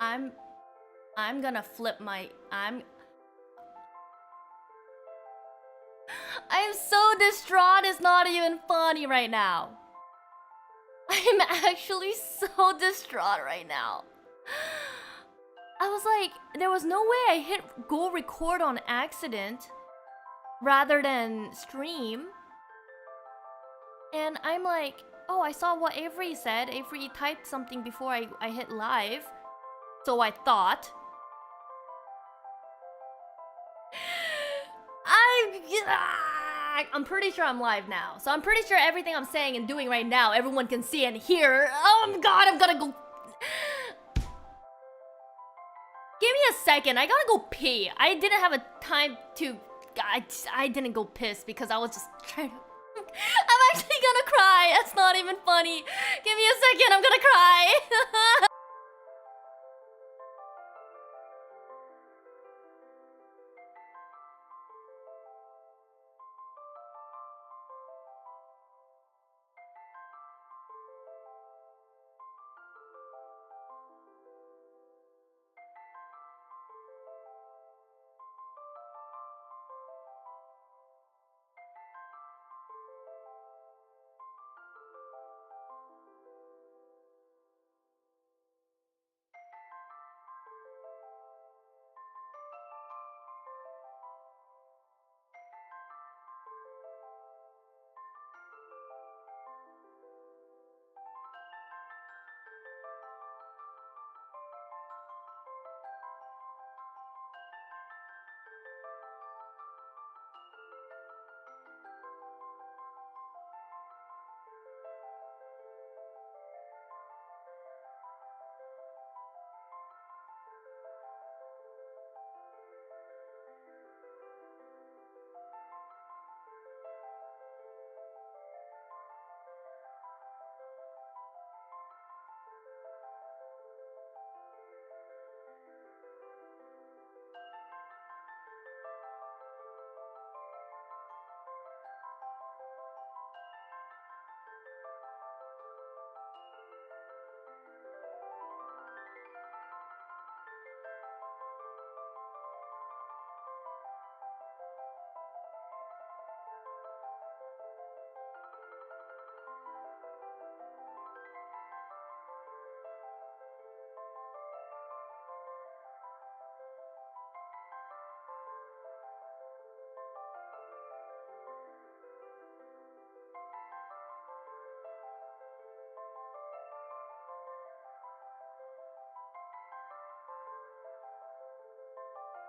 I'm I'm gonna flip my I'm so distraught, it's not even funny right now. I'm actually so distraught right now. I was like, there was no way I hit go record on accident rather than stream. And I'm like, oh, I saw what Avery said. Avery typed something before I hit live. So I thought. I'm pretty sure I'm live now. So I'm pretty sure everything I'm saying and doing right now, everyone can see and hear. Oh my god, I'm gonna go. Give me a second. I gotta go pee. I didn't have a time to. I didn't go piss because I was just trying to. I'm actually gonna cry. That's not even funny. Give me a second. I'm gonna cry.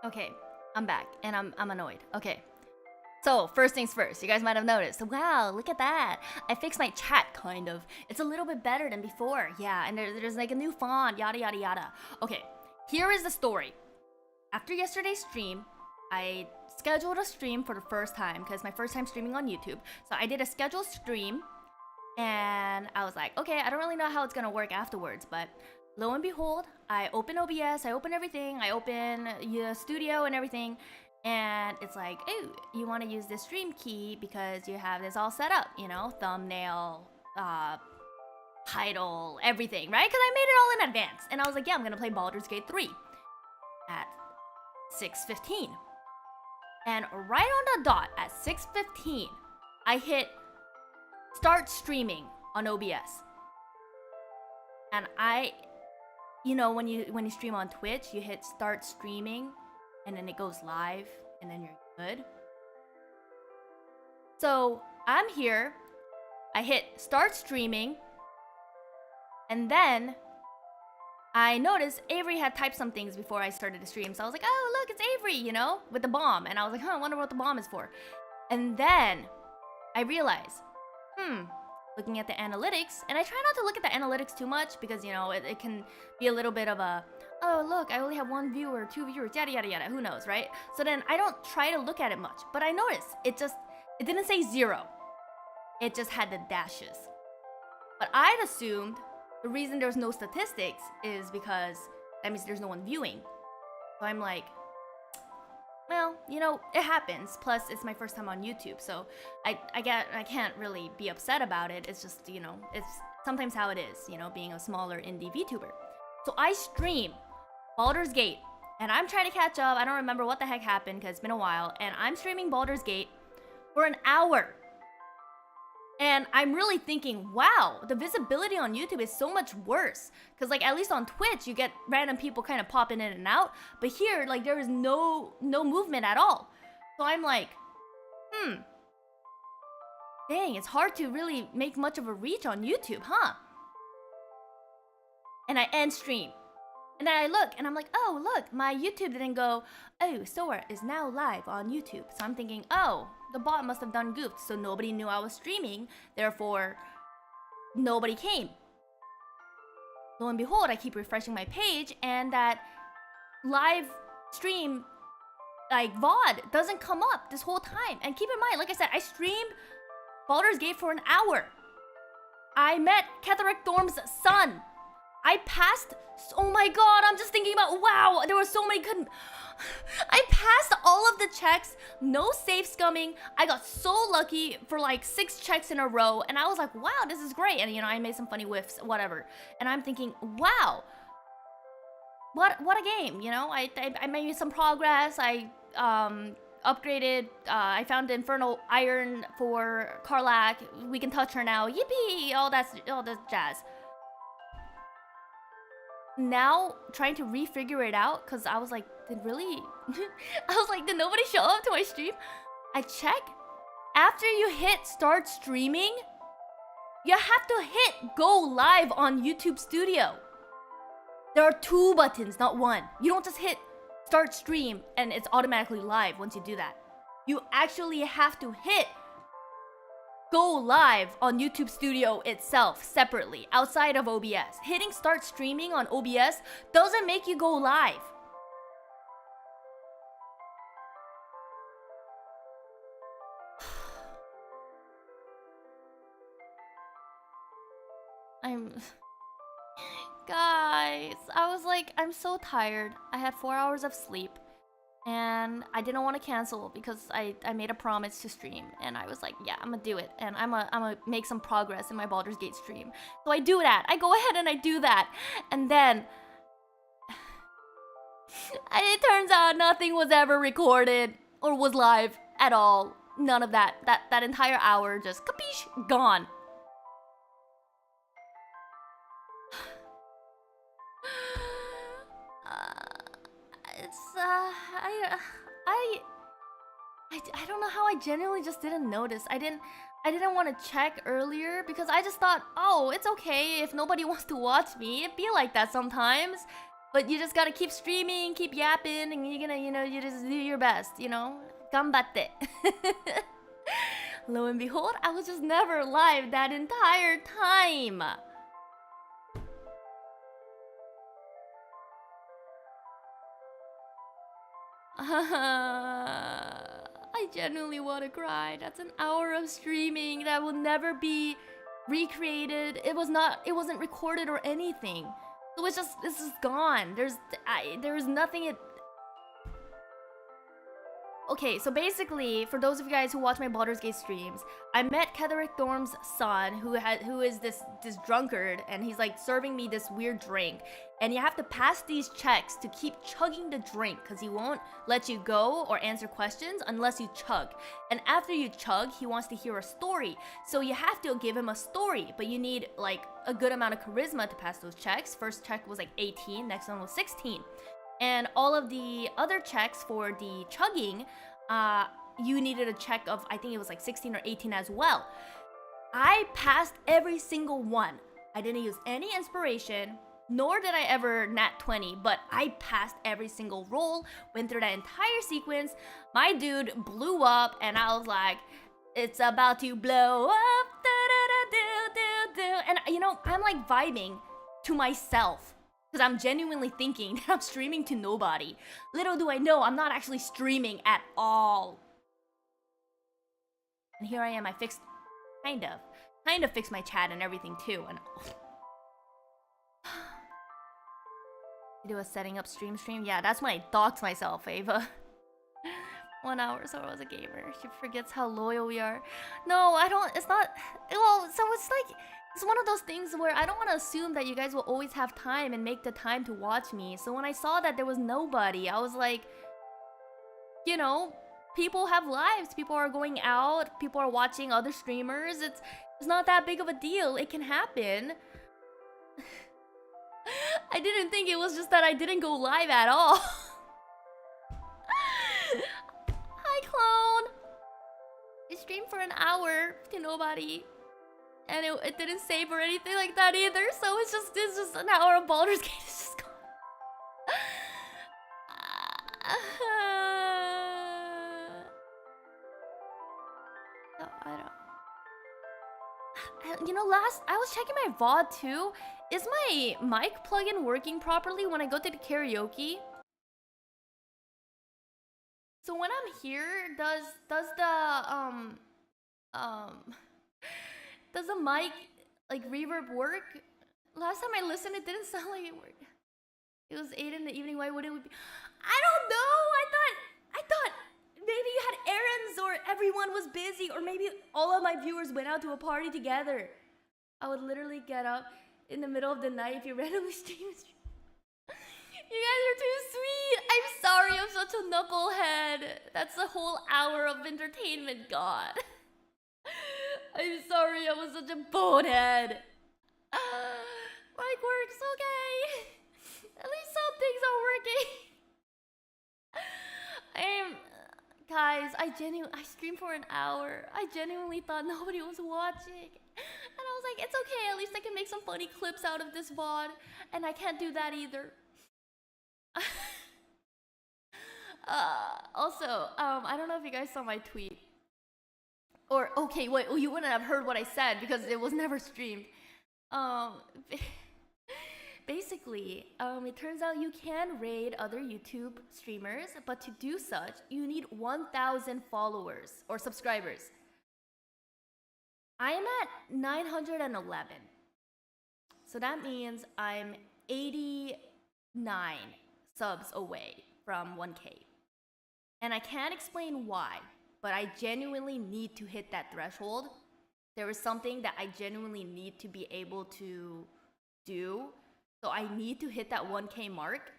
Okay, I'm back and I'm annoyed. Okay. So, first things first, you guys might have noticed. Wow, look at that. I fixed my chat, kind of. It's a little bit better than before. Yeah, and there's like a new font, yada yada yada. Okay, here is the story. After yesterday's stream, I scheduled a stream for the first time because my first time streaming on YouTube. So I did a scheduled stream and I was like, okay, I don't really know how it's gonna work afterwards, but lo and behold, I open OBS, I open everything, I open the studio and everything, and it's like, oh, you want to use this stream key because you have this all set up, you know, thumbnail, title, everything, right? Because I made it all in advance, and I was like, yeah, I'm gonna play Baldur's Gate 3 at 6:15, and right on the dot at 6:15, I hit start streaming on OBS, and you know, when you stream on Twitch, you hit start streaming and then it goes live and then you're good. So I'm here, I hit start streaming, and then I noticed Avery had typed some things before I started the stream. So I was like, oh look, it's Avery, you know, with the bomb. And I was like, huh, I wonder what the bomb is for. And then I realized, looking at the analytics, and I try not to look at the analytics too much because, you know, it can be a little bit of a, oh look, I only have 1 viewer, 2 viewers, yada yada yada, who knows, right? So then I don't try to look at it much, but I noticed it didn't say 0, it just had the dashes. But I'd assumed the reason there's no statistics is because that means there's no one viewing. So I'm like, well, you know, it happens. Plus, it's my first time on YouTube, so I can't really be upset about it. It's just, you know, it's sometimes how it is, you know, being a smaller indie VTuber. So I stream Baldur's Gate. And I'm trying to catch up. I don't remember what the heck happened because it's been a while. And I'm streaming Baldur's Gate for an hour. And I'm really thinking, wow, the visibility on YouTube is so much worse. Because, like, at least on Twitch, you get random people kind of popping in and out. But here, like, there is no movement at all. So I'm like, dang, it's hard to really make much of a reach on YouTube, huh? And I end stream. And then I look, and I'm like, oh, look, my YouTube didn't go, oh, Sora is now live on YouTube. So I'm thinking, oh, the bot must have done goofed, so nobody knew I was streaming, therefore, nobody came. Lo and behold, I keep refreshing my page, and that live stream, like, VOD doesn't come up this whole time. And keep in mind, like I said, I streamed Baldur's Gate for an hour. I met Ketheric Thorm's son. I passed, oh my god, I'm just thinking about, wow, there were so many good, I passed all of the checks, no safe scumming. I got so lucky for like 6 checks in a row, and I was like, wow, this is great. And you know, I made some funny whiffs, whatever. And I'm thinking, wow, what a game, you know? I made some progress. I upgraded, I found the Infernal Iron for Karlach. We can touch her now, yippee, all that jazz. Now trying to refigure it out, because I was like, did nobody show up to my stream? I check. After you hit start streaming, you have to hit go live on YouTube Studio. There are 2 buttons, not 1. You don't just hit start stream and it's automatically live once you do that. You actually have to hit go live on YouTube Studio itself separately, outside of OBS. Hitting start streaming on OBS doesn't make you go live. Guys, I was like, I'm so tired. I had 4 hours of sleep. And I didn't want to cancel because I made a promise to stream, and I was like, yeah, I'm gonna do it, and I'm gonna make some progress in my Baldur's Gate stream. So I do that. I go ahead and I do that, and then it turns out nothing was ever recorded or was live at all. None of that. That entire hour just capiche, gone. I don't know how I genuinely just didn't notice. I didn't want to check earlier because I just thought, oh, it's okay if nobody wants to watch me. It be like that sometimes. But you just gotta keep streaming, keep yapping, and you're gonna, you know, you just do your best, you know? Ganbatte. Lo and behold, I was just never live that entire time. I genuinely want to cry. That's an hour of streaming that will never be recreated. It wasn't recorded or anything. So it's just, this is gone. There's nothing. Okay, so basically, for those of you guys who watch my Baldur's Gate streams, I met Ketheric Thorm's son, who is this drunkard, and he's like serving me this weird drink. And you have to pass these checks to keep chugging the drink, because he won't let you go or answer questions unless you chug. And after you chug, he wants to hear a story. So you have to give him a story, but you need like a good amount of charisma to pass those checks. First check was like 18, next one was 16. And all of the other checks for the chugging, you needed a check of, I think it was like 16 or 18 as well. I passed every single one. I didn't use any inspiration, nor did I ever nat 20, but I passed every single roll, went through that entire sequence. My dude blew up, and I was like, it's about to blow up, and you know, I'm like vibing to myself. Because I'm genuinely thinking that I'm streaming to nobody. Little do I know, I'm not actually streaming at all. And here I am, I fixed, kind of fixed my chat and everything too. And do a setting up stream? Yeah, that's when I doxed myself, Ava. 1 hour so I was a gamer. She forgets how loyal we are. No, I don't. It's not. Well, so it's like, it's one of those things where I don't want to assume that you guys will always have time and make the time to watch me. So when I saw that there was nobody, I was like, you know, people have lives. People are going out. People are watching other streamers. It's not that big of a deal. It can happen. I didn't think it was just that I didn't go live at all. Hi, clone. I streamed for an hour to nobody, and it didn't save or anything like that either. So it's just an hour of Baldur's Gate is just gone. No, I don't. You know, I was checking my VOD too. Is my mic plugin working properly when I go to the karaoke? So when I'm here, does the mic like reverb work? Last time I listened, it didn't sound like it worked. It was 8 in the evening. Why would it be? I don't know. I thought maybe you had errands, or everyone was busy, or maybe all of my viewers went out to a party together. I would literally get up in the middle of the night if you randomly stream. You guys are too sweet. I'm sorry, I'm such a knucklehead. That's a whole hour of entertainment gone. I'm sorry, I was such a bonehead. Mic works, okay. At least some things are working. Guys, I streamed for an hour. I genuinely thought nobody was watching. And I was like, it's okay, at least I can make some funny clips out of this VOD. And I can't do that either. Also, I don't know if you guys saw my tweet. Or, okay, wait, you wouldn't have heard what I said because it was never streamed. Basically, it turns out you can raid other YouTube streamers, but to do such, you need 1,000 followers or subscribers. I am at 911. So that means I'm 89 subs away from 1K. And I can't explain why, but I genuinely need to hit that threshold. There is something that I genuinely need to be able to do. So I need to hit that 1K mark.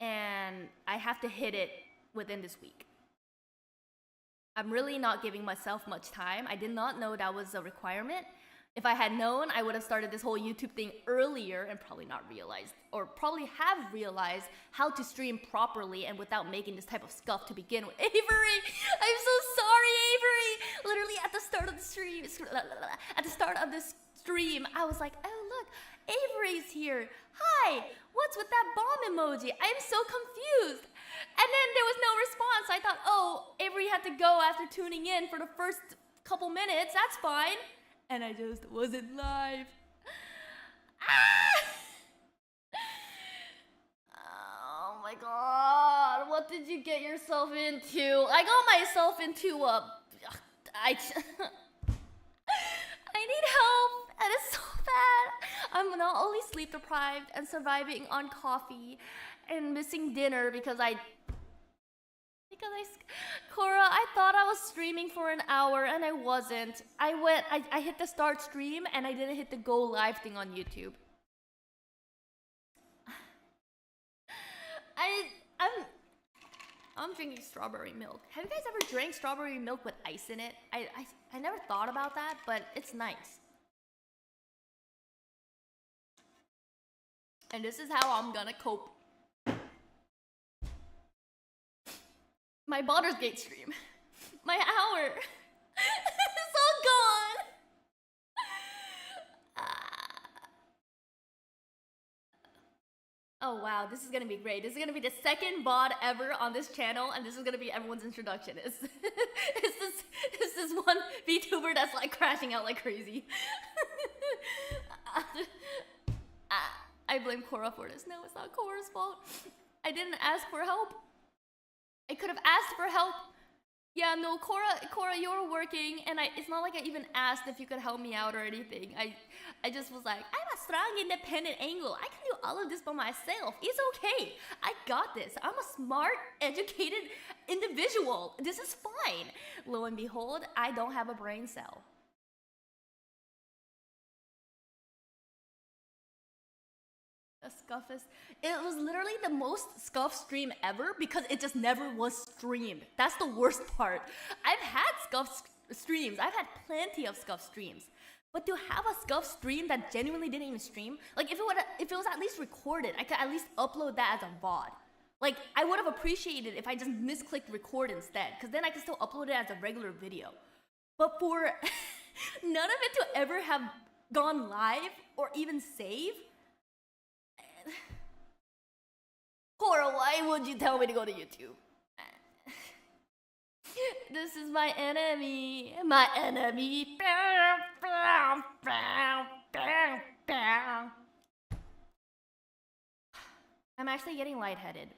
And I have to hit it within this week. I'm really not giving myself much time. I did not know that was a requirement. If I had known, I would have started this whole YouTube thing earlier and probably not realized, or probably have realized how to stream properly and without making this type of scuff to begin with. Avery! I'm so sorry, Avery! Literally at the start of the stream, I was like, oh look, Avery's here. Hi, what's with that bomb emoji? I'm so confused. And then there was no response. I thought, oh, Avery had to go after tuning in for the first couple minutes. That's fine. And I just wasn't live. Ah! Oh my god, what did you get yourself into? I got myself into I need help, and it's so bad. I'm not only sleep deprived and surviving on coffee and missing dinner because Cora, I thought I was streaming for an hour and I wasn't. I hit the start stream and I didn't hit the go live thing on YouTube. I'm drinking strawberry milk. Have you guys ever drank strawberry milk with ice in it? I never thought about that, but it's nice. And this is how I'm gonna cope. My Baldur's Gate stream. My hour. It's all gone. Oh wow, this is gonna be great. This is gonna be the second VOD ever on this channel, and this is gonna be everyone's introduction. It's this one VTuber that's like crashing out like crazy. I blame Cora for this. No, it's not Cora's fault. I didn't ask for help. I could have asked for help. Yeah, no, Cora, you were working, and it's not like I even asked if you could help me out or anything. I just was like, I'm a strong, independent angel. I can do all of this by myself. It's okay. I got this. I'm a smart, educated individual. This is fine. Lo and behold, I don't have a brain cell. A Scuffest. It was literally the most Scuff stream ever because it just never was streamed. That's the worst part. I've had Scuff streams. I've had plenty of Scuff streams. But to have a Scuff stream that genuinely didn't even stream, like if it was at least recorded, I could at least upload that as a VOD. Like I would have appreciated if I just misclicked record instead, because then I could still upload it as a regular video. But for none of it to ever have gone live or even save, Cora, why would you tell me to go to YouTube? This is my enemy. My enemy. I'm actually getting lightheaded.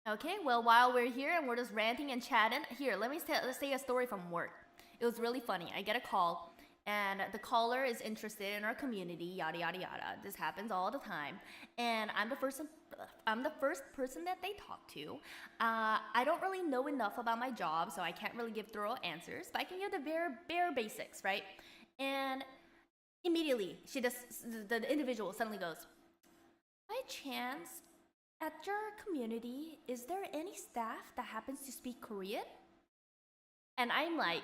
Okay, well, while we're here and we're just ranting and chatting, here, let's say a story from work. It was really funny. I get a call, and the caller is interested in our community, yada yada yada. This happens all the time, and I'm the first person that they talk to. I don't really know enough about my job, so I can't really give thorough answers, but I can give the bare basics, right? And immediately, the individual suddenly goes, by chance, at your community, is there any staff that happens to speak Korean? And I'm like,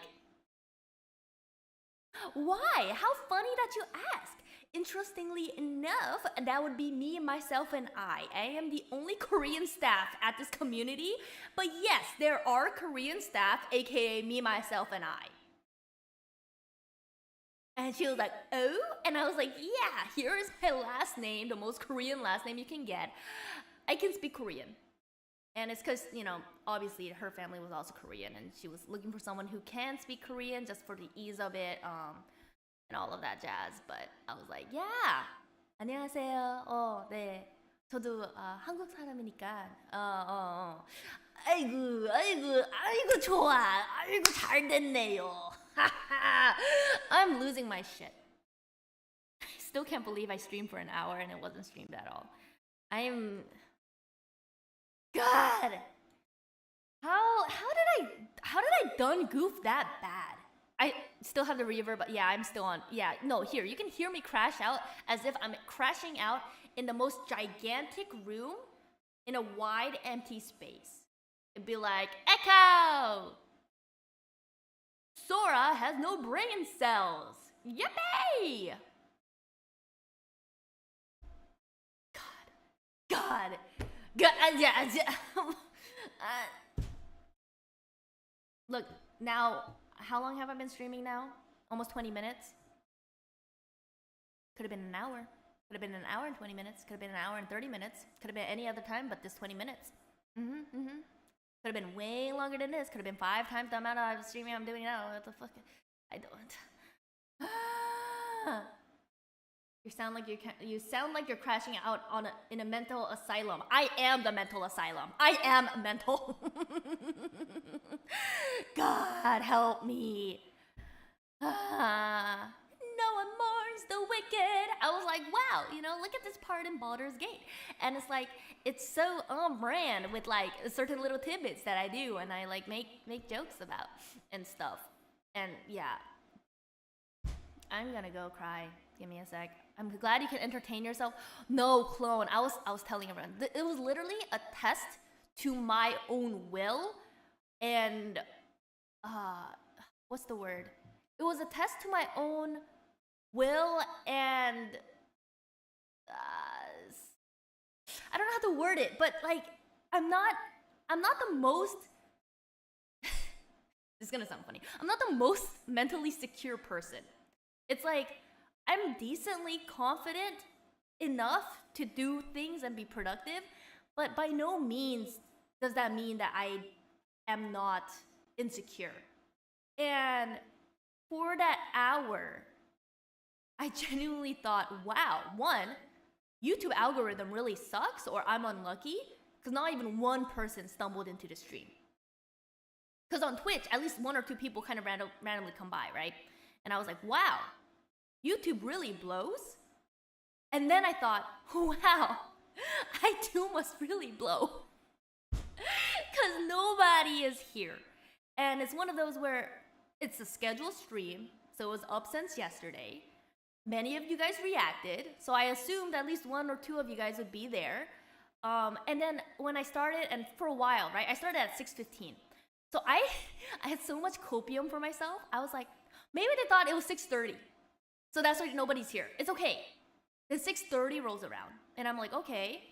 why? How funny that you ask. Interestingly enough, that would be me, myself, and I. I am the only Korean staff at this community. But yes, there are Korean staff, aka me, myself, and I. And she was like, oh? And I was like, yeah, here is my last name, the most Korean last name you can get. I can speak Korean. And it's because, obviously her family was also Korean, and she was looking for someone who can speak Korean just for the ease of it, and all of that jazz. But I was like, yeah. 안녕하세요. 네. 저도 한국 사람이니까. 아이고 좋아. 아이고 잘 됐네요. I'm losing my shit. I still can't believe I streamed for an hour and it wasn't streamed at all. God, how did I done goof that bad? I still have the reverb, but yeah, I'm still on. Yeah, no, here you can hear me crash out as if I'm crashing out in the most gigantic room in a wide empty space. It'd be like echo. Sora has no brain cells. Yippee! God. Look, now, how long have I been streaming now? Almost 20 minutes? Could have been an hour. Could have been an hour and 20 minutes. Could have been an hour and 30 minutes. Could have been any other time but this 20 minutes. Could have been way longer than this. Could have been 5 times the amount of streaming I'm doing now. What the fuck? I don't. You sound like you're crashing out in a mental asylum. I am the mental asylum. I am mental. God help me. No one mourns the wicked. I was like, wow, look at this part in Baldur's Gate. And it's like, it's so on brand with like certain little tidbits that I do and I like make jokes about and stuff. And yeah. I'm gonna go cry. Give me a sec. I'm glad you can entertain yourself. No, clone. I was telling everyone. It was literally a test to my own will and what's the word? It was a test to my own will and I don't know how to word it, but like I'm not the most this is gonna sound funny. I'm not the most mentally secure person. It's like I'm decently confident enough to do things and be productive, but by no means does that mean that I am not insecure. And for that hour, I genuinely thought, wow, one, YouTube algorithm really sucks or I'm unlucky, because not even one person stumbled into the stream. Because on Twitch, at least 1 or 2 people kind of randomly come by, right? And I was like, wow, YouTube really blows? And then I thought, wow, I too must really blow. Because nobody is here. And it's one of those where it's a scheduled stream, so it was up since yesterday. Many of you guys reacted, so I assumed at least 1 or 2 of you guys would be there. And then when I started, and for a while, right, I started at 6:15. So I had so much copium for myself. I was like, maybe they thought it was 6:30. So that's why nobody's here. It's okay. Then 6:30 rolls around, and I'm like, okay.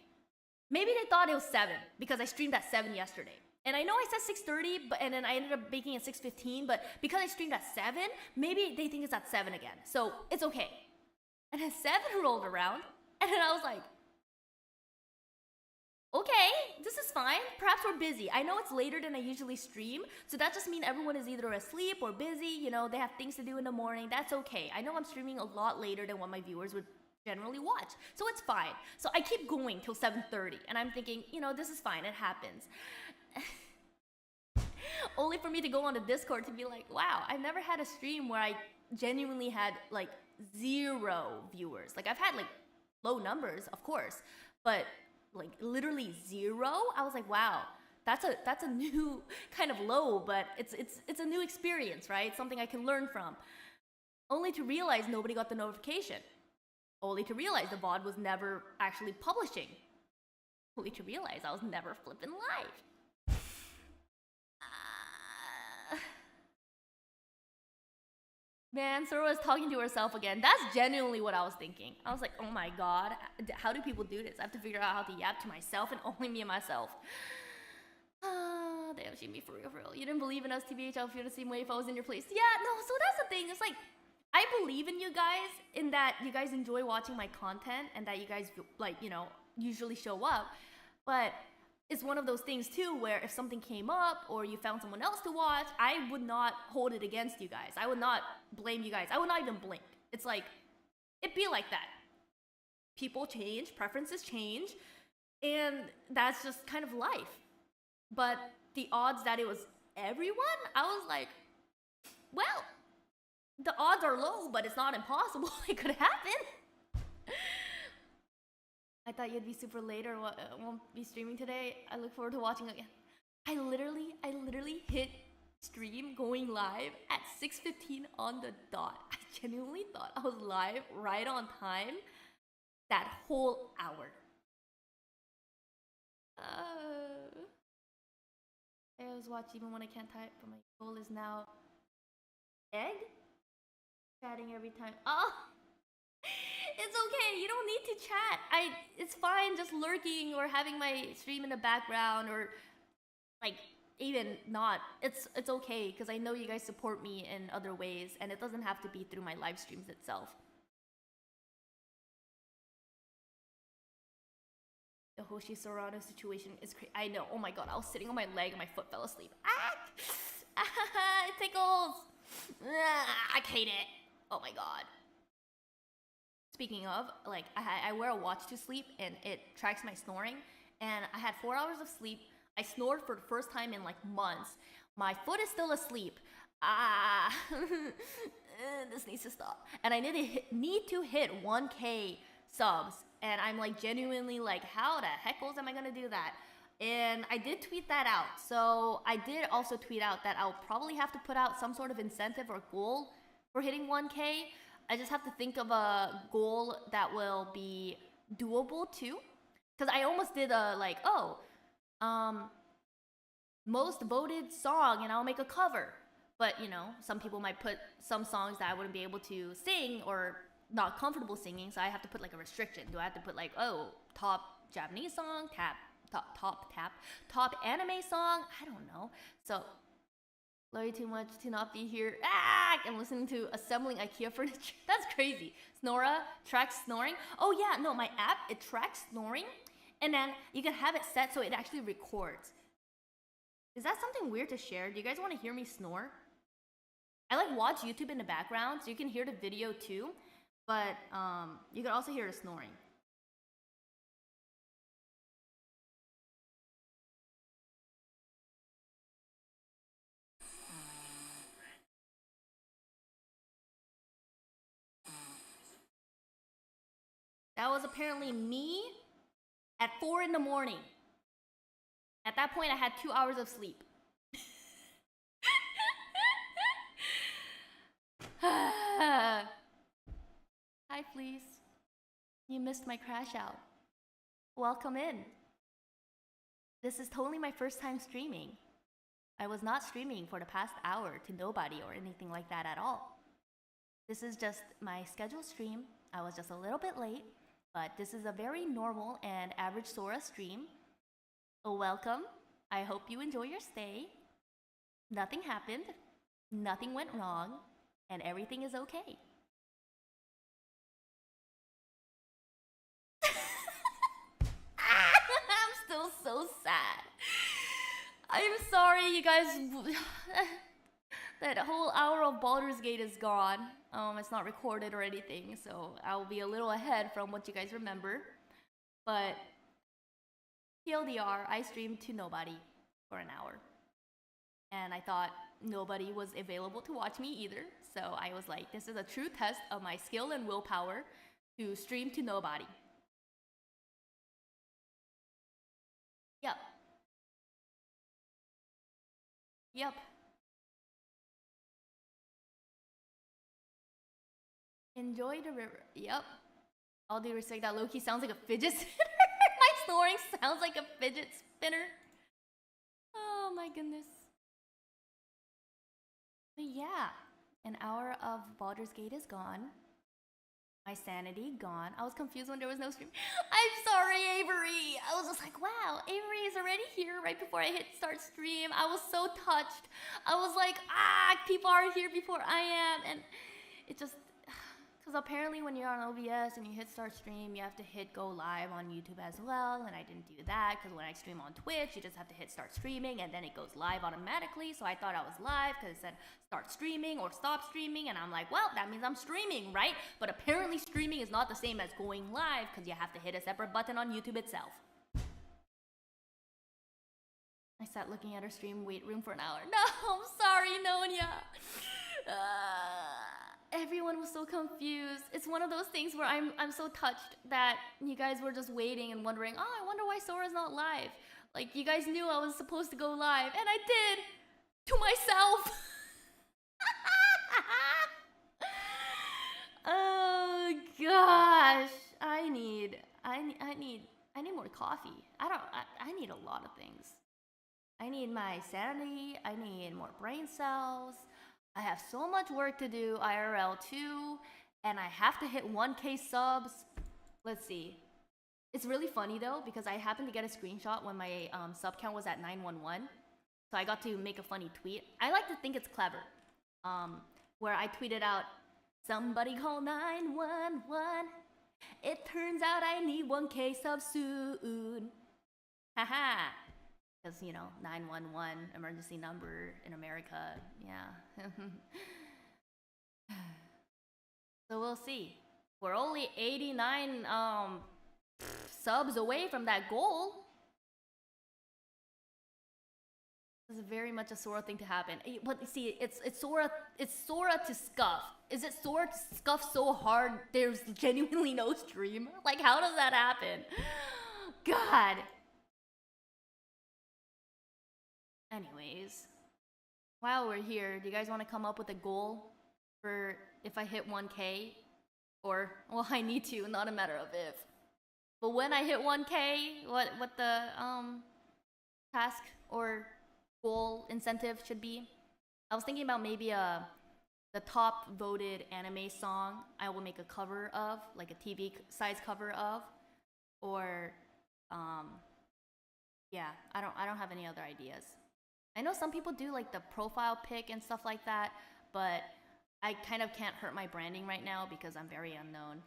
Maybe they thought it was 7 because I streamed at 7 yesterday. And I know I said 6:30, and then I ended up making it 6:15, but because I streamed at 7, maybe they think it's at 7 again. So it's okay. And then 7 rolled around, and then I was like, okay, this is fine. Perhaps we're busy. I know it's later than I usually stream, so that just means everyone is either asleep or busy. You know, they have things to do in the morning. That's okay. I know I'm streaming a lot later than what my viewers would generally watch, so it's fine. So I keep going till 7:30, and I'm thinking, you know, this is fine. It happens. Only for me to go on the Discord to be like, wow, I've never had a stream where I genuinely had like 0 viewers. Like I've had like low numbers, of course, but like literally 0. I was like, wow, that's a new kind of low, but it's a new experience, right? Something I can learn from. Only to realize nobody got the notification. Only to realize the VOD was never actually publishing. Only to realize I was never flipping live. Man, Sora was talking to herself again. That's genuinely what I was thinking. I was like, oh my god, how do people do this? I have to figure out how to yap to myself and only me and myself. Damn, she me for real, for real. You didn't believe in us, TBH. I would feel the same way if I was in your place. Yeah, no, so that's the thing. It's like, I believe in you guys, in that you guys enjoy watching my content and that you guys, like, you know, usually show up. But it's one of those things too where if something came up or you found someone else to watch, I would not hold it against you guys. I would not blame you guys. I would not even blink. It's like, it'd be like that. People change, preferences change, and that's just kind of life. But the odds that it was everyone, I was like, well, the odds are low, but it's not impossible. It could happen. I thought you'd be super late or won't be streaming today. I look forward to watching again. I literally hit stream going live at 6:15 on the dot. I genuinely thought I was live right on time that whole hour. I always watch even when I can't type, but my goal is now egg? Chatting every time. Oh! It's okay, you don't need to chat. It's fine just lurking or having my stream in the background or like even not. It's okay because I know you guys support me in other ways and it doesn't have to be through my live streams itself. The Hoshi Serrano situation is crazy. I know. Oh my god, I was sitting on my leg and my foot fell asleep. Ah! It tickles! I hate it. Oh my god. Speaking of, like, I wear a watch to sleep and it tracks my snoring. And I had 4 hours of sleep. I snored for the first time in like months. My foot is still asleep. This needs to stop. And I need to hit 1K subs. And I'm like genuinely like, how the heckles am I gonna do that? And I did tweet that out. So I did also tweet out that I'll probably have to put out some sort of incentive or goal for hitting 1K. I just have to think of a goal that will be doable too. Because I almost did a like, most voted song and I'll make a cover. But you know, some people might put some songs that I wouldn't be able to sing or not comfortable singing, so I have to put like a restriction. Do I have to put like, top Japanese song, top anime song? I don't know. So love you too much to not be here. I'm listening to assembling IKEA furniture. That's crazy. Snora tracks snoring. Oh yeah, no, my app, it tracks snoring, and then you can have it set so it actually records. Is that something weird to share? Do you guys want to hear me snore? I like watch YouTube in the background, so you can hear the video too. But you can also hear the snoring. That was apparently me at 4 in the morning. At that point, I had 2 hours of sleep. Hi, please. You missed my crash out. Welcome in. This is totally my first time streaming. I was not streaming for the past hour to nobody or anything like that at all. This is just my scheduled stream. I was just a little bit late, but this is a very normal and average Sora stream. Welcome. I hope you enjoy your stay. Nothing happened, nothing went wrong, and everything is okay. I'm still so sad. I'm sorry, you guys. That whole hour of Baldur's Gate is gone. It's not recorded or anything, so I'll be a little ahead from what you guys remember. But TLDR, I streamed to nobody for an hour. And I thought nobody was available to watch me either. So I was like, this is a true test of my skill and willpower to stream to nobody. Yep. Yep. Enjoy the river. Yep. All due respect, that Loki sounds like a fidget spinner. My snoring sounds like a fidget spinner. Oh my goodness. But yeah, an hour of Baldur's Gate is gone. My sanity gone. I was confused when there was no stream. I'm sorry, Avery. I was just like, wow, Avery is already here right before I hit start stream. I was so touched. I was like, people are here before I am. And it just, because apparently when you're on OBS and you hit start stream, you have to hit go live on YouTube as well. And I didn't do that because when I stream on Twitch, you just have to hit start streaming and then it goes live automatically. So I thought I was live because it said start streaming or stop streaming. And I'm like, well, that means I'm streaming, right? But apparently streaming is not the same as going live because you have to hit a separate button on YouTube itself. I sat looking at her stream wait room for an hour. No, I'm sorry, Nonya. Everyone was so confused. It's one of those things where I'm so touched that you guys were just waiting and wondering, oh, I wonder why Sora's not live. Like, you guys knew I was supposed to go live, and I did! To myself! Oh, gosh. I need more coffee. I need a lot of things. I need my sanity, I need more brain cells. I have so much work to do IRL too, and I have to hit 1K subs. Let's see. It's really funny though, because I happened to get a screenshot when my sub count was at 911. So I got to make a funny tweet. I like to think it's clever. Where I tweeted out, somebody call 911. It turns out I need 1K subs soon. Haha. Because, you know, 911, emergency number in America, yeah. So we'll see. We're only 89 subs away from that goal. This is very much a Sora thing to happen. But see, it's Sora to scuff. Is it Sora to scuff so hard there's genuinely no stream? Like, how does that happen? God. Anyways, while we're here, do you guys want to come up with a goal for if I hit 1K? Or, well, I need to, not a matter of if. But when I hit 1K, what the task or goal incentive should be? I was thinking about maybe the top voted anime song I will make a cover of, like a TV size cover of, or yeah, I don't have any other ideas. I know some people do like the profile pic and stuff like that, but I kind of can't hurt my branding right now because I'm very unknown.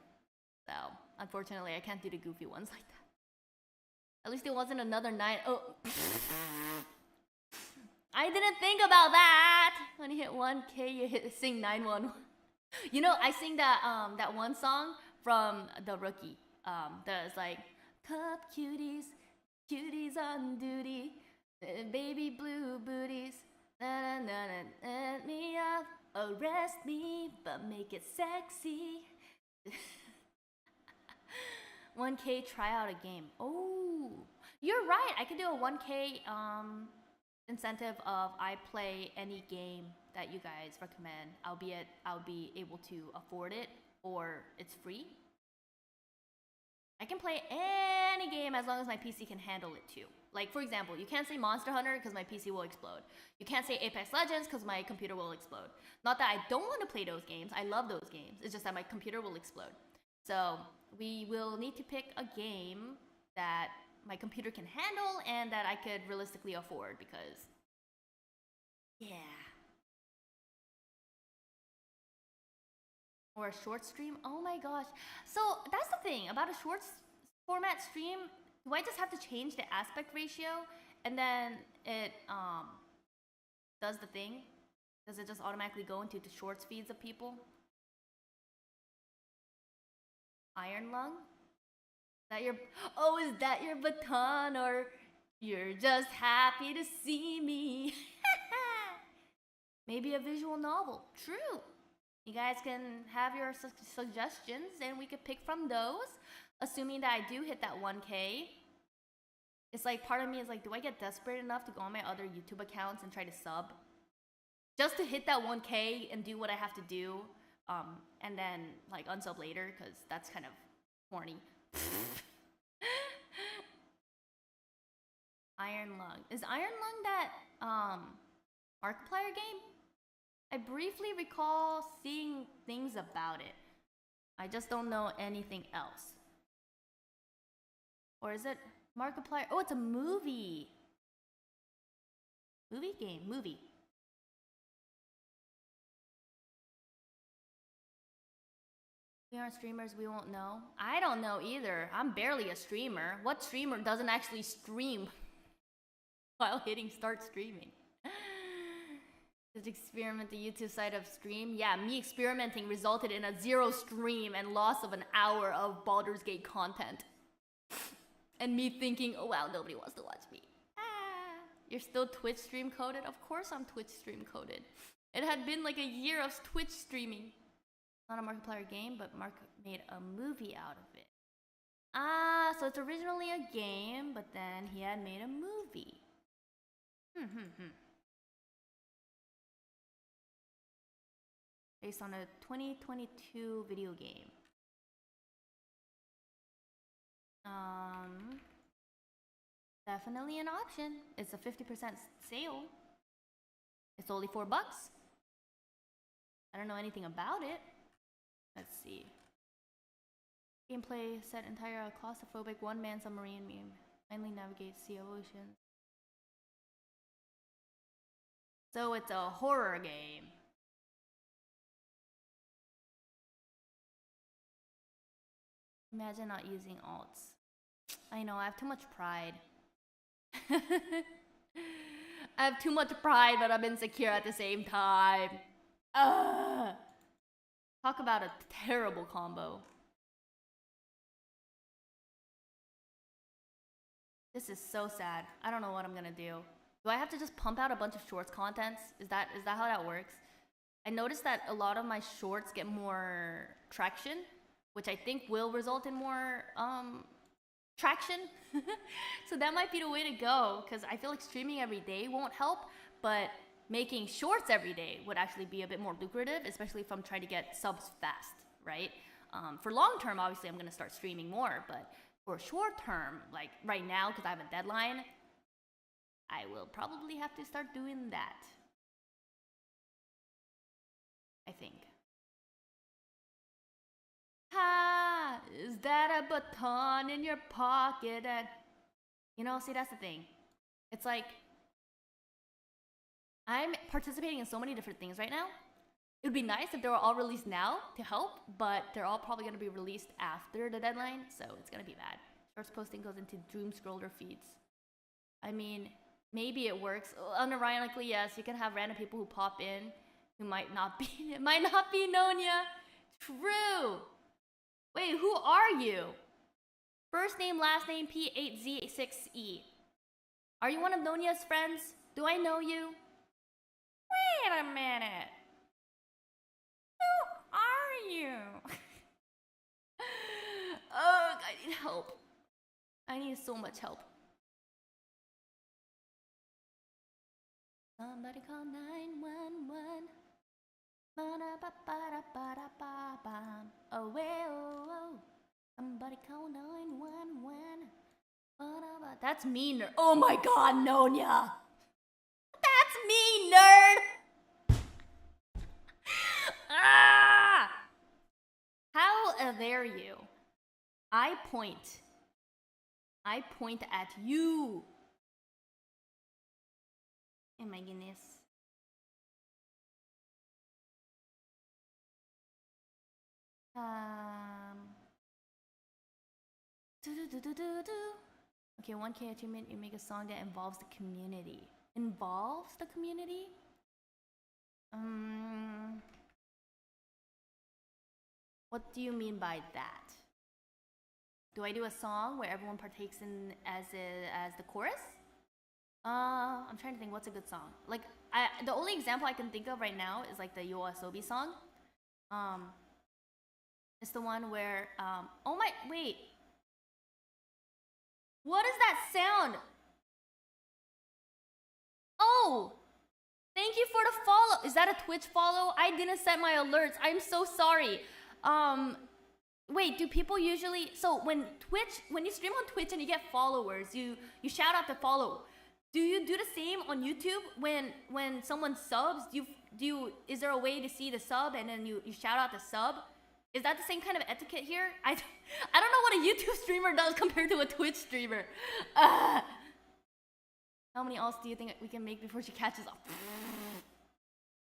So, unfortunately, I can't do the goofy ones like that. At least it wasn't another 9. Oh. I didn't think about that. When you hit 1K, you sing 911. You know, I sing that one song from The Rookie. That's like, cup cuties, cuties on duty. Baby blue booties, na na na na, let me up, arrest me, but make it sexy. 1K try out a game. Oh, you're right. I could do a 1K incentive of I play any game that you guys recommend, albeit I'll be able to afford it or it's free. I can play any game as long as my PC can handle it too. Like, for example, you can't say Monster Hunter because my PC will explode. You can't say Apex Legends because my computer will explode. Not that I don't want to play those games. I love those games. It's just that my computer will explode. So we will need to pick a game that my computer can handle and that I could realistically afford because, yeah. Or a short stream? Oh my gosh. So that's the thing about a short format stream. Do I just have to change the aspect ratio and then it does the thing? Does it just automatically go into the shorts feeds of people? Iron Lung? Is that your is that your baton or you're just happy to see me? Maybe a visual novel. True. You guys can have your suggestions and we could pick from those. Assuming that I do hit that 1K. It's like part of me is like, do I get desperate enough to go on my other YouTube accounts and try to sub? Just to hit that 1K and do what I have to do. And then like unsub later because that's kind of horny. Iron Lung. Is Iron Lung that Markiplier game? I briefly recall seeing things about it. I just don't know anything else. Or is it Markiplier? Oh, it's a movie. Movie game. Movie. We aren't streamers, we won't know. I don't know either. I'm barely a streamer. What streamer doesn't actually stream while hitting start streaming? Just experiment the YouTube side of stream. Yeah, me experimenting resulted in a 0 stream and loss of an hour of Baldur's Gate content. And me thinking, oh wow, nobody wants to watch me. You're still Twitch stream coded? Of course I'm Twitch stream coded. It had been like a year of Twitch streaming. Not a Markiplier game, but Mark made a movie out of it. So it's originally a game, but then he had made a movie. Based on a 2022 video game. Definitely an option. It's a 50% sale. It's only $4. I don't know anything about it. Let's see. Gameplay set entire claustrophobic one-man submarine meme. Finally navigate sea of ocean. So it's a horror game. Imagine not using alts. I know, I have too much pride. I have too much pride, but I'm insecure at the same time. Talk about a terrible combo. This is so sad. I don't know what I'm gonna do. Do I have to just pump out a bunch of shorts contents? Is that how that works? I noticed that a lot of my shorts get more traction, which I think will result in more traction. So that might be the way to go, because I feel like streaming every day won't help, but making shorts every day would actually be a bit more lucrative, especially if I'm trying to get subs fast, right? For long term, obviously, I'm going to start streaming more, but for short term, like right now, because I have a deadline, I will probably have to start doing that. I think. Ha! Is that a baton in your pocket? And you know, see, that's the thing. It's like I'm participating in so many different things right now. It would be nice if they were all released now to help, but they're all probably going to be released after the deadline, so it's going to be bad. Shorts posting goes into doom scroller feeds. I mean, maybe it works. Unironically, yes, you can have random people who pop in who might not be Nonya. True. Wait, who are you? First name, last name, P8Z6E. Are you one of Nonya's friends? Do I know you? Wait a minute. Who are you? Oh, God, need help. I need so much help. Somebody call 911. Ba-da-ba-ba-da-ba-da-ba-bam. Oh, well, oh. Somebody call 911. Ba-da-ba. That's me, nerd. Oh my god, Nonya. That's me, nerd. Ah! How dare you? I point at you. Oh my goodness. Okay, 1K achievement, you make a song that involves the community. Involves the community? What do you mean by that? Do I do a song where everyone partakes in as the chorus? I'm trying to think what's a good song. Like the only example I can think of right now is like the YOASOBI song. It's the one where oh my wait. What is that sound? Oh! Thank you for the follow. Is that a Twitch follow? I didn't set my alerts. I'm so sorry. Wait, do people usually when you stream on Twitch and you get followers, you shout out the follow. Do you do the same on YouTube when someone subs? Is there a way to see the sub and then you shout out the sub? Is that the same kind of etiquette here? I don't know what a YouTube streamer does compared to a Twitch streamer. How many alls do you think we can make before she catches up?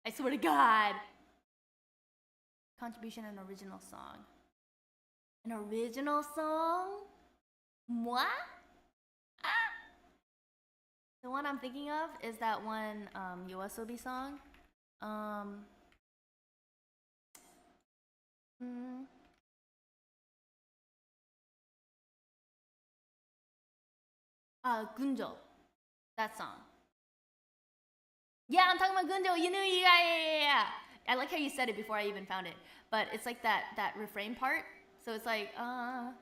I swear to God. Contribution and original song. An original song? Moi? The one I'm thinking of is that one YOASOBI song. Gunjo. That song. Yeah, I'm talking about Gunjo. You knew, yeah. I like how you said it before I even found it. But it's like that refrain part. So it's like, how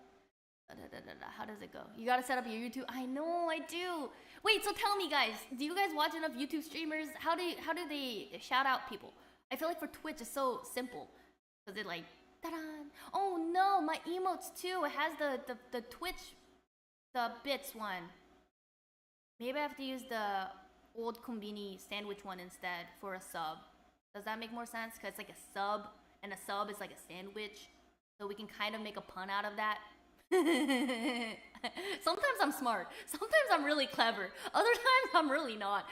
does it go? You gotta set up your YouTube. I know, I do. Wait, so tell me, guys, do you guys watch enough YouTube streamers? How do they shout out people? I feel like for Twitch it's so simple, cause it like, ta-da! Oh no, my emotes too. It has the Twitch, the bits one. Maybe I have to use the old Konbini sandwich one instead for a sub. Does that make more sense? Cause it's like a sub, and a sub is like a sandwich, so we can kind of make a pun out of that. Sometimes I'm smart. Sometimes I'm really clever. Other times I'm really not.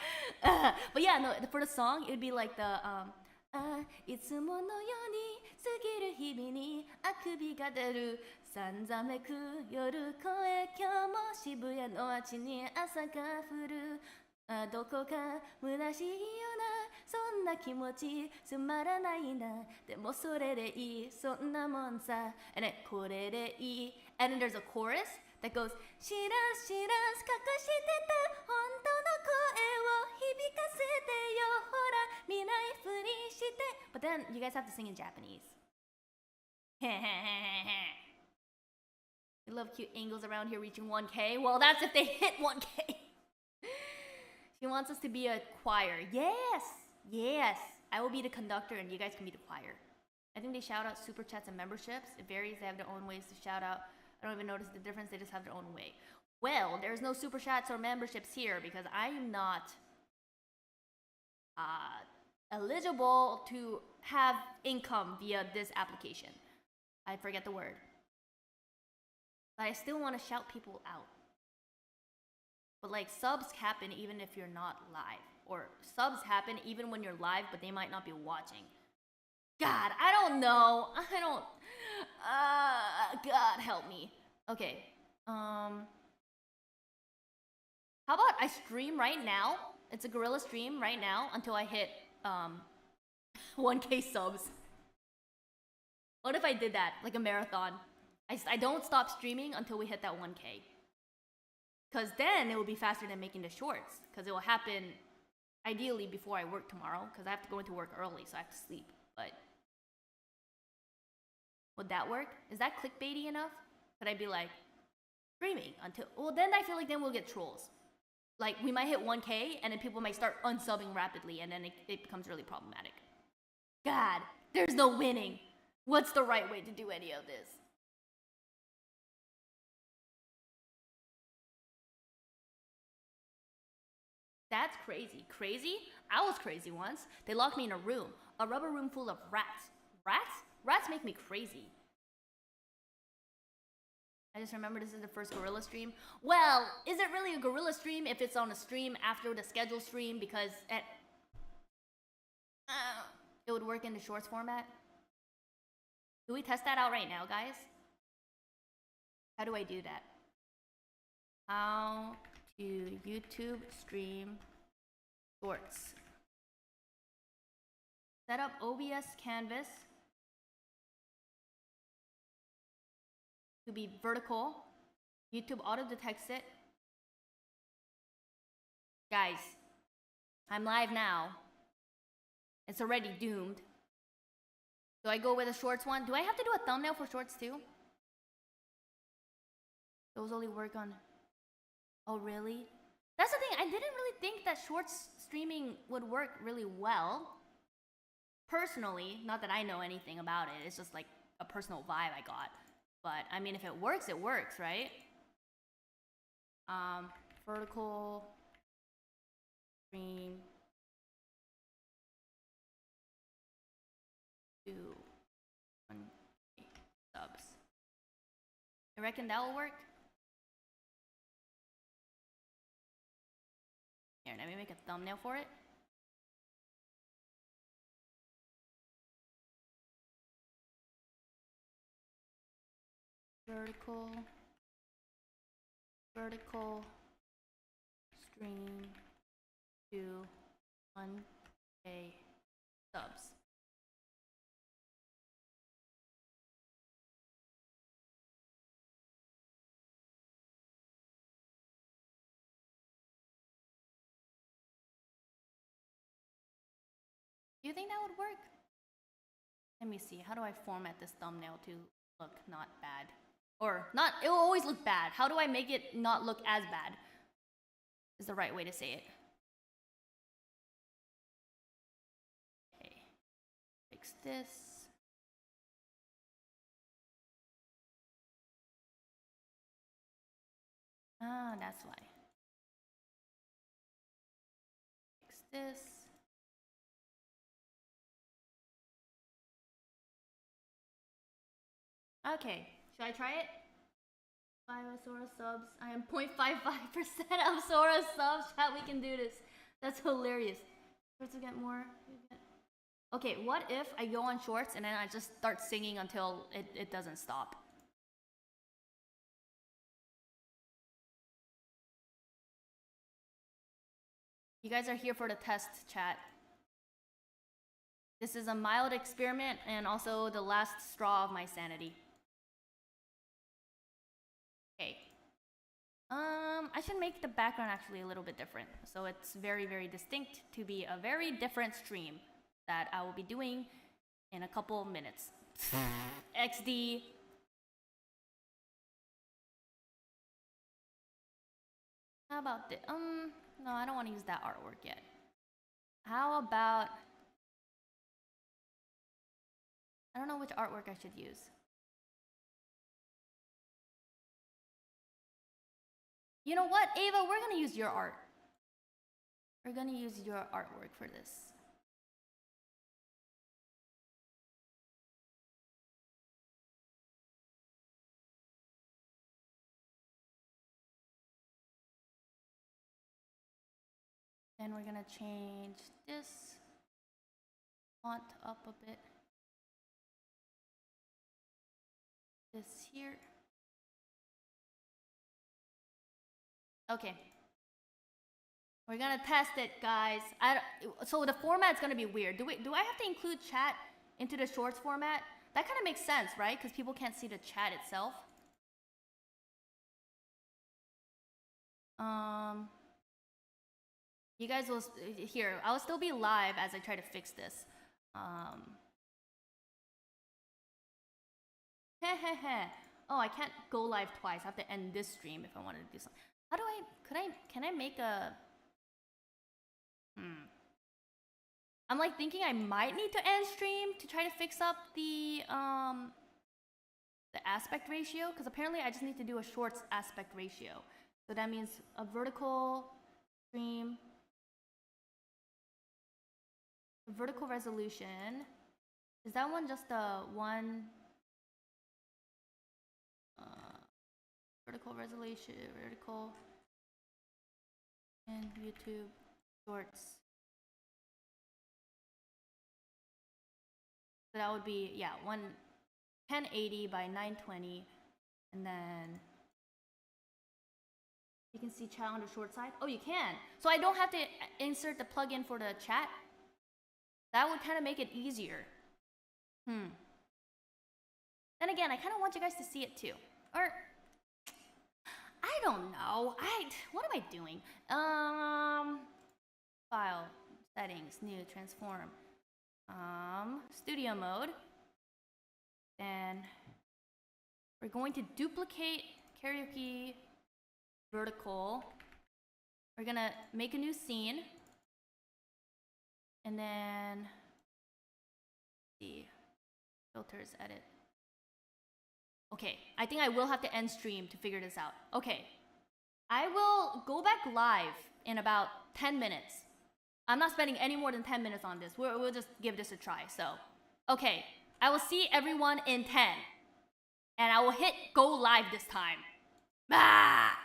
But yeah, no. For the song, it'd be like the いつものように過ぎる日々にあくびが出るさんざめく夜声今日も渋谷の街に朝が降るどこか虚しいようなそんな気持ちつまらないなでもそれでいいそんなもんさ and then これでいい and then there's a chorus that goes 知らず知らず隠してた本当の声を響かせてよほら見ないふりして but then you guys have to sing in Japanese we love cute angles around here reaching 1K well that's if they hit 1K She wants us to be a choir. Yes. I will be the conductor and you guys can be the choir. I think they shout out super chats and memberships. It varies. They have their own ways to shout out. I don't even notice the difference. They just have their own way. Well, there's no super chats or memberships here because I am not eligible to have income via this application. I forget the word. But I still want to shout people out. But like subs happen even if you're not live. Or subs happen even when you're live but they might not be watching. God, I don't know. God help me. Okay. How about I stream right now? It's a guerrilla stream right now until I hit 1K subs. What if I did that? Like a marathon. I don't stop streaming until we hit that 1K. Because then it will be faster than making the shorts. Because it will happen ideally before I work tomorrow. Because I have to go into work early, so I have to sleep. But would that work? Is that clickbaity enough? Could I be like, streaming until, well, then I feel like then we'll get trolls. Like, we might hit 1K, and then people might start unsubbing rapidly, and then it becomes really problematic. God, there's no winning. What's the right way to do any of this? That's crazy. Crazy? I was crazy once. They locked me in a rubber room full of rats. Rats? Rats make me crazy. I just remember this is the first Gorilla stream. Well, is it really a Gorilla stream if it's on a stream after the scheduled stream? Because it would work in the shorts format. Do we test that out right now, guys? How do I do that? How to YouTube stream shorts. Set up OBS canvas to be vertical. YouTube auto detects it. Guys, I'm live now. It's already doomed. Do I go with a shorts one? Do I have to do a thumbnail for shorts too? Those only work on... Oh, really? That's the thing, I didn't really think that shorts streaming would work really well. Personally, not that I know anything about it, it's just like a personal vibe I got. But, I mean, if it works, right? Vertical stream to 1 subs. I reckon that will work. Here, let me make a thumbnail for it. Vertical stream to 1K subs. Do you think that would work? Let me see. How do I format this thumbnail to look not bad? Or not, it will always look bad. How do I make it not look as bad? Is the right way to say it. Okay. Fix this. Ah, that's why. Fix this. Okay, should I try it? 5 Sora subs. I am 0.55% of Sora subs. Chat, we can do this. That's hilarious. Shorts to get more. Okay, what if I go on shorts and then I just start singing until it doesn't stop? You guys are here for the test, chat. This is a mild experiment and also the last straw of my sanity. Okay. I should make the background actually a little bit different. So it's very, very distinct to be a very different stream that I will be doing in a couple of minutes. XD. How about this? No, I don't want to use that artwork yet. How about... I don't know which artwork I should use. You know what, Ava? We're gonna use your art. We're gonna use your artwork for this. Then we're gonna change this font up a bit. This here. Okay. We're gonna test it, guys. So the format's gonna be weird. Do I have to include chat into the shorts format? That kind of makes sense, right? Because people can't see the chat itself. You guys will here. I'll still be live as I try to fix this. Oh, I can't go live twice. I have to end this stream if I wanted to do something. How do can I make a... I'm like thinking I might need to end stream to try to fix up the aspect ratio, because apparently I just need to do a shorts aspect ratio. So that means a vertical stream, vertical resolution. Is that one just a one vertical resolution, vertical, and YouTube shorts? So that would be, yeah, 1080 by 920, and then you can see chat on the short side. Oh, you can. So I don't have to insert the plugin for the chat. That would kind of make it easier. Then again, I kind of want you guys to see it too. Or I don't know. What am I doing? File, settings, new, transform. Studio mode. And we're going to duplicate karaoke vertical. We're gonna make a new scene. And then see, filters, edit. Okay, I think I will have to end stream to figure this out. Okay, I will go back live in about 10 minutes. I'm not spending any more than 10 minutes on this. We'll just give this a try. So, okay, I will see everyone in 10. And I will hit go live this time. Ah!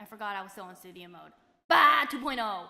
I forgot I was still in studio mode. Bah, 2.0.